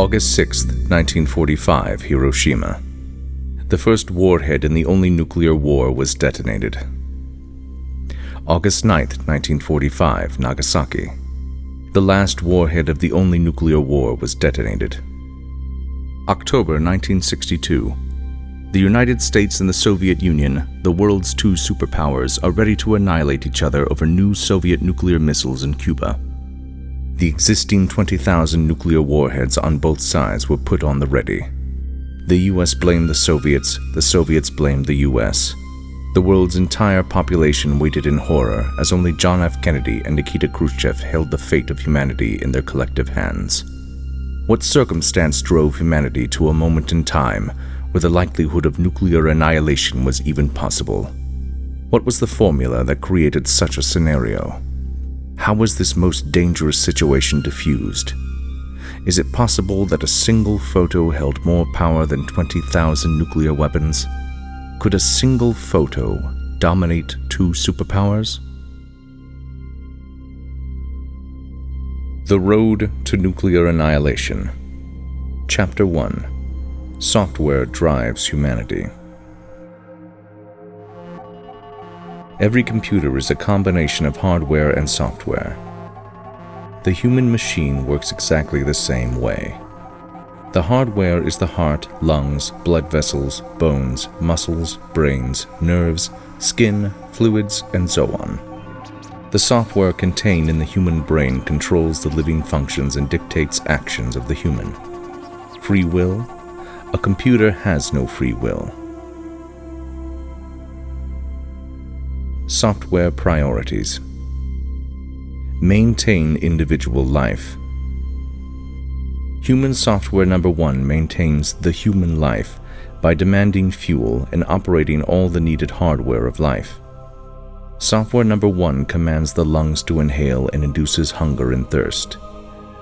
August 6, 1945, Hiroshima. The first warhead in the only nuclear war was detonated. August 9, 1945, Nagasaki. The last warhead of the only nuclear war was detonated. October 1962. The United States and the Soviet Union, the world's two superpowers, are ready to annihilate each other over new Soviet nuclear missiles in Cuba. The existing 20,000 nuclear warheads on both sides were put on the ready. The US blamed the Soviets blamed the US. The world's entire population waited in horror as only John F. Kennedy and Nikita Khrushchev held the fate of humanity in their collective hands. What circumstance drove humanity to a moment in time where the likelihood of nuclear annihilation was even possible? What was the formula that created such a scenario? How was this most dangerous situation diffused? Is it possible that a single photo held more power than 20,000 nuclear weapons? Could a single photo dominate two superpowers? The Road to Nuclear Annihilation. Chapter 1. Software Drives Humanity. Every computer is a combination of hardware and software. The human machine works exactly the same way. The hardware is the heart, lungs, blood vessels, bones, muscles, brains, nerves, skin, fluids, and so on. The software contained in the human brain controls the living functions and dictates actions of the human. Free will? A computer has no free will. Software priorities. Maintain individual life. Human software number 1 maintains the human life by demanding fuel and operating all the needed hardware of life. Software number 1 commands the lungs to inhale and induces hunger and thirst.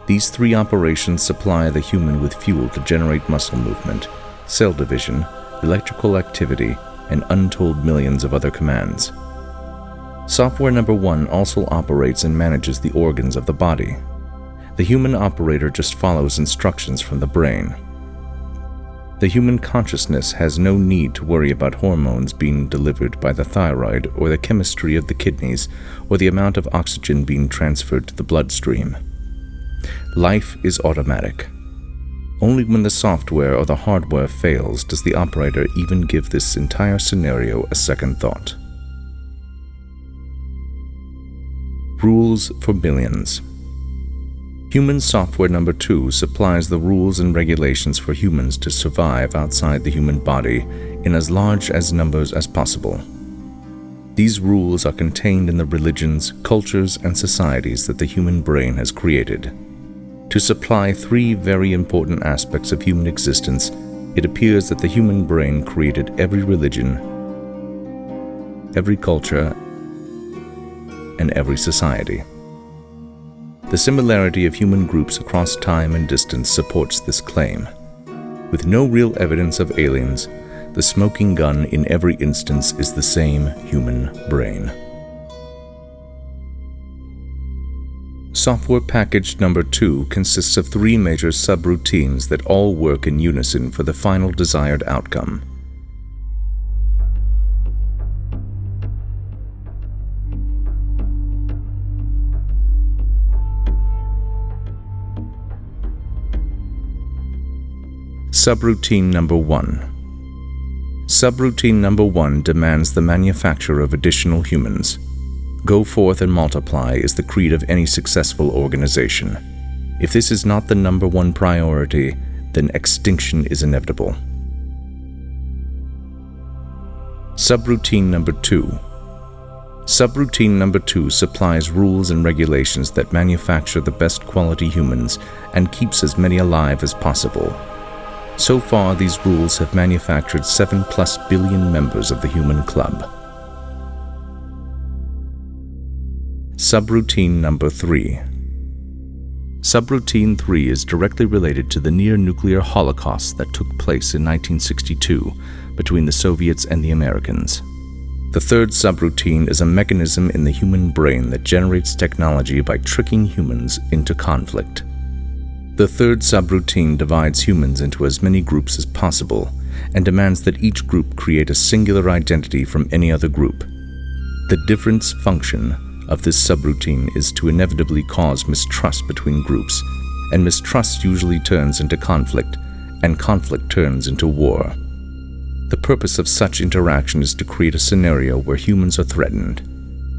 These 3 operations supply the human with fuel to generate muscle movement, cell division, electrical activity, and untold millions of other commands. Software number 1 also operates and manages the organs of the body. The human operator just follows instructions from the brain. The human consciousness has no need to worry about hormones being delivered by the thyroid or the chemistry of the kidneys or the amount of oxygen being transferred to the bloodstream. Life is automatic. Only when the software or the hardware fails does the operator even give this entire scenario a second thought. Rules for millions. Human software number 2 supplies the rules and regulations for humans to survive outside the human body in as large numbers as possible. These rules are contained in the religions, cultures, and societies that the human brain has created. To supply 3 very important aspects of human existence, it appears that the human brain created every religion, every culture, and every society. The similarity of human groups across time and distance supports this claim. With no real evidence of aliens, the smoking gun in every instance is the same human brain. Software package number 2 consists of 3 major subroutines that all work in unison for the final desired outcome. Subroutine number 1. Subroutine number 1 demands the manufacture of additional humans. Go forth and multiply is the creed of any successful organization. If this is not the number 1 priority, then extinction is inevitable. Subroutine number 2. Subroutine number 2 supplies rules and regulations that manufacture the best quality humans and keeps as many alive as possible. So far, these rules have manufactured 7+ billion members of the human club. Subroutine number 3. Subroutine 3 is directly related to the near-nuclear holocaust that took place in 1962 between the Soviets and the Americans. The third subroutine is a mechanism in the human brain that generates technology by tricking humans into conflict. The third subroutine divides humans into as many groups as possible and demands that each group create a singular identity from any other group. The difference function of this subroutine is to inevitably cause mistrust between groups, and mistrust usually turns into conflict, and conflict turns into war. The purpose of such interaction is to create a scenario where humans are threatened.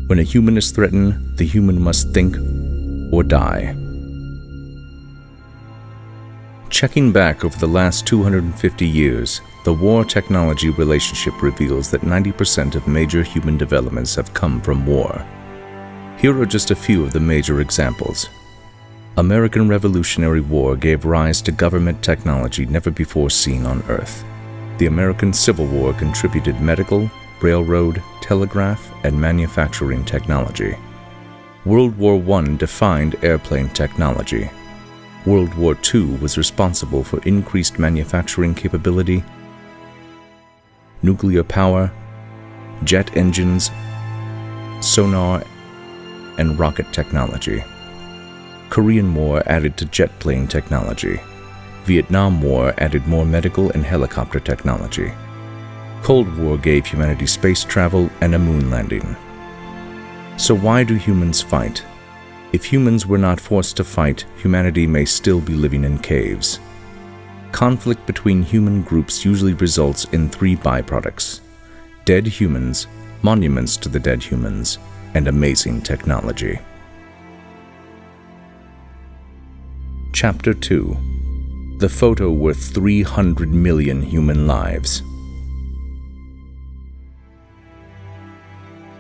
When a human is threatened, the human must think or die. Checking back over the last 250 years, the war-technology relationship reveals that 90% of major human developments have come from war. Here are just a few of the major examples. American Revolutionary War gave rise to government technology never before seen on Earth. The American Civil War contributed medical, railroad, telegraph, and manufacturing technology. World War I defined airplane technology. World War II was responsible for increased manufacturing capability, nuclear power, jet engines, sonar, and rocket technology. Korean War added to jet plane technology. Vietnam War added more medical and helicopter technology. Cold War gave humanity space travel and a moon landing. So why do humans fight? If humans were not forced to fight, humanity may still be living in caves. Conflict between human groups usually results in three byproducts: dead humans, monuments to the dead humans, and amazing technology. Chapter 2. The photo worth 300 million human lives.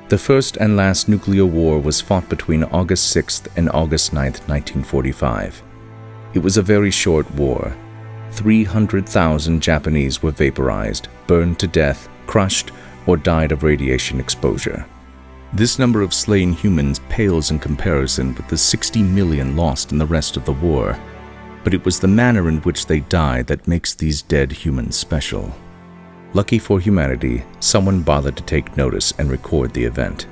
The first and last nuclear war was fought between August 6th and August 9th, 1945. It was a very short war. 300,000 Japanese were vaporized, burned to death, crushed, or died of radiation exposure. This number of slain humans pales in comparison with the 60 million lost in the rest of the war, but it was the manner in which they died that makes these dead humans special. Lucky for humanity, someone bothered to take notice and record the event.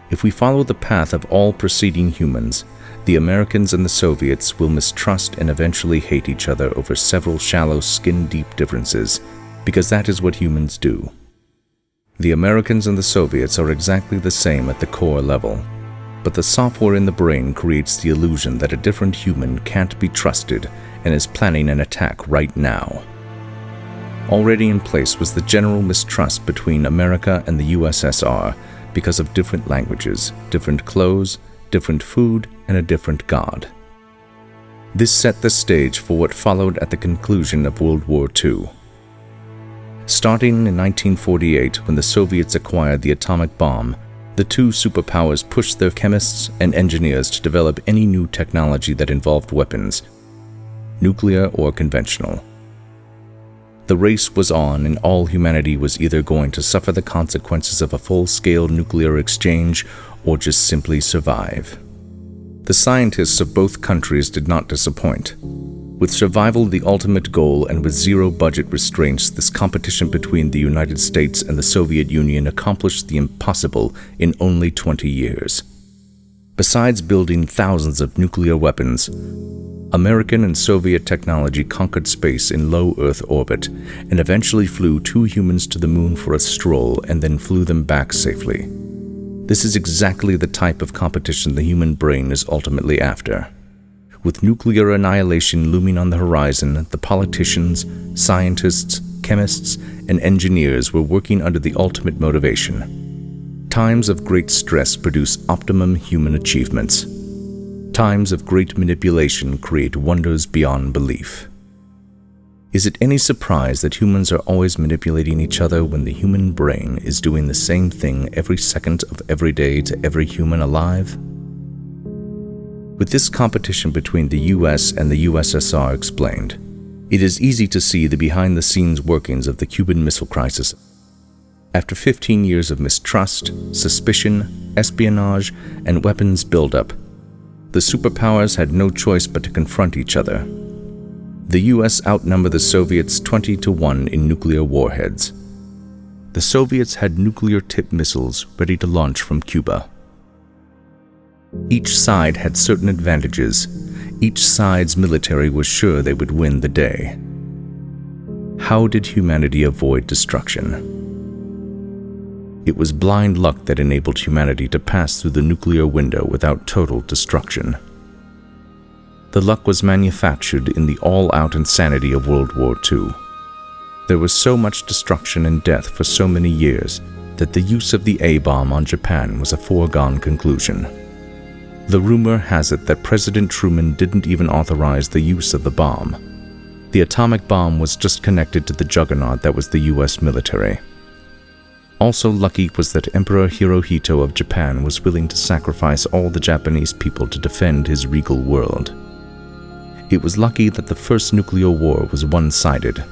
If we follow the path of all preceding humans, the Americans and the Soviets will mistrust and eventually hate each other over several shallow, skin-deep differences, because that is what humans do. The Americans and the Soviets are exactly the same at the core level, but the software in the brain creates the illusion that a different human can't be trusted and is planning an attack right now. Already in place was the general mistrust between America and the USSR because of different languages, different clothes, different food, and a different God. This set the stage for what followed at the conclusion of World War II. Starting in 1948, when the Soviets acquired the atomic bomb, the two superpowers pushed their chemists and engineers to develop any new technology that involved weapons, nuclear or conventional. The race was on, and all humanity was either going to suffer the consequences of a full-scale nuclear exchange or just simply survive. The scientists of both countries did not disappoint. With survival the ultimate goal and with zero budget restraints, this competition between the United States and the Soviet Union accomplished the impossible in only 20 years. Besides building thousands of nuclear weapons, American and Soviet technology conquered space in low Earth orbit and eventually flew two humans to the moon for a stroll and then flew them back safely. This is exactly the type of competition the human brain is ultimately after. With nuclear annihilation looming on the horizon, the politicians, scientists, chemists, and engineers were working under the ultimate motivation. Times of great stress produce optimum human achievements. Times of great manipulation create wonders beyond belief. Is it any surprise that humans are always manipulating each other when the human brain is doing the same thing every second of every day to every human alive? With this competition between the US and the USSR explained, it is easy to see the behind-the-scenes workings of the Cuban Missile Crisis. After 15 years of mistrust, suspicion, espionage, and weapons buildup, the superpowers had no choice but to confront each other. The US outnumbered the Soviets 20-1 in nuclear warheads. The Soviets had nuclear-tipped missiles ready to launch from Cuba. Each side had certain advantages. Each side's military was sure they would win the day. How did humanity avoid destruction? It was blind luck that enabled humanity to pass through the nuclear window without total destruction. The luck was manufactured in the all-out insanity of World War II. There was so much destruction and death for so many years that the use of the A-bomb on Japan was a foregone conclusion. The rumor has it that President Truman didn't even authorize the use of the bomb. The atomic bomb was just connected to the juggernaut that was the US military. Also lucky was that Emperor Hirohito of Japan was willing to sacrifice all the Japanese people to defend his regal world. It was lucky that the first nuclear war was one-sided.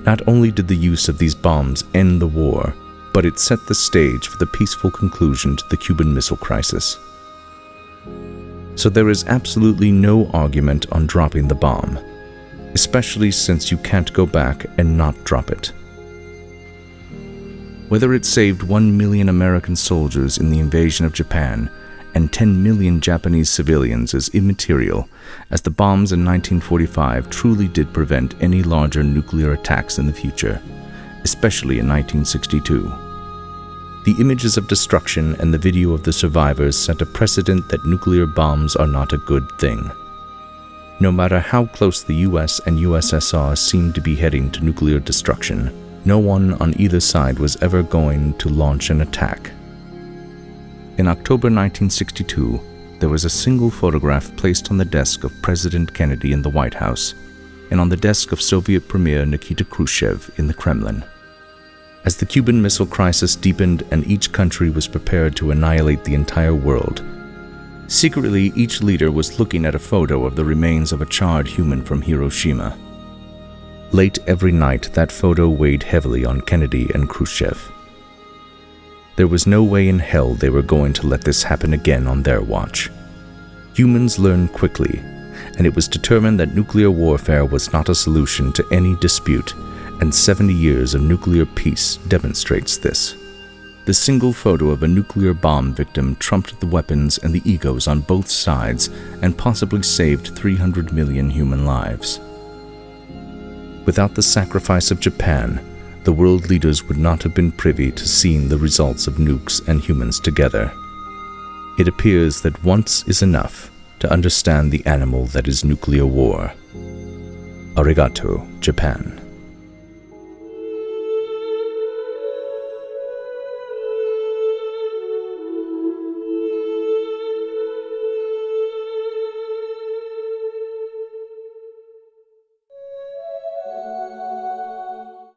Not only did the use of these bombs end the war, but it set the stage for the peaceful conclusion to the Cuban Missile Crisis. So there is absolutely no argument on dropping the bomb, especially since you can't go back and not drop it. Whether it saved 1 million American soldiers in the invasion of Japan and 10 million Japanese civilians is immaterial, as the bombs in 1945 truly did prevent any larger nuclear attacks in the future, especially in 1962. The images of destruction and the video of the survivors set a precedent that nuclear bombs are not a good thing. No matter how close the US and USSR seemed to be heading to nuclear destruction, no one on either side was ever going to launch an attack. In October 1962, there was a single photograph placed on the desk of President Kennedy in the White House and on the desk of Soviet Premier Nikita Khrushchev in the Kremlin. As the Cuban Missile Crisis deepened and each country was prepared to annihilate the entire world, secretly each leader was looking at a photo of the remains of a charred human from Hiroshima. Late every night, that photo weighed heavily on Kennedy and Khrushchev. There was no way in hell they were going to let this happen again on their watch. Humans learn quickly, and it was determined that nuclear warfare was not a solution to any dispute, and 70 years of nuclear peace demonstrates this. The single photo of a nuclear bomb victim trumped the weapons and the egos on both sides and possibly saved 300 million human lives. Without the sacrifice of Japan, the world leaders would not have been privy to seeing the results of nukes and humans together. It appears that once is enough to understand the animal that is nuclear war. Arigato, Japan.